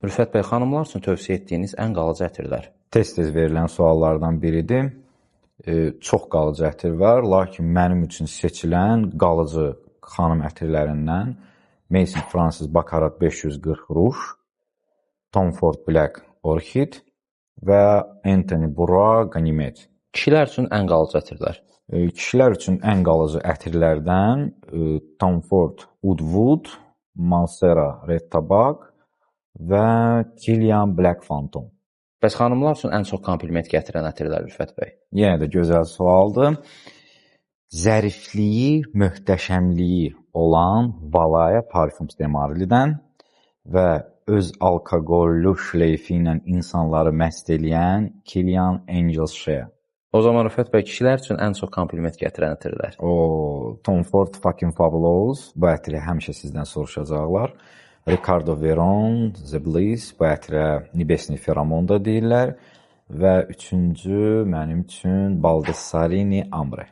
Rüfət bəy, xanımlar üçün tövsiyə etdiyiniz ən qalıcı ətirlər? Tez-tez verilən suallardan biridir. Çox qalıcı ətir var, lakin mənim üçün seçilən qalıcı xanım ətirlərindən Maison Francis Baccarat 540 Rouge, Tom Ford Black Orchid və Anthony Bourrois Ganymede. Kişilər üçün ən qalıcı ətirlər? Kişilər üçün ən qalıcı ətirlərdən Tom Ford Woodwood, Mancera Red Tabac və Kilian Black Phantom. Bəs xanımlar üçün ən çox kompliment gətirən ətirlər Rüfət bəy? Yenə də gözəl sualdır. Zərifliyi, möhtəşəmliyi olan Valaya Parfums de Marly'dən və öz alkoqollu şleyfi ilə insanları məst eləyən Kilian Angels Shea. O zaman Rüfət bəy, kişilər üçün ən çox kompliment gətirən ətirlər? Tom Ford Fucking Fabulous, bu ətiri həmişə sizdən soruşacaqlar. Ricardo Veron, The Bliss, bu ətirə Nibesni Feromon da deyirlər və üçüncü mənim üçün Baldessarini Ambre.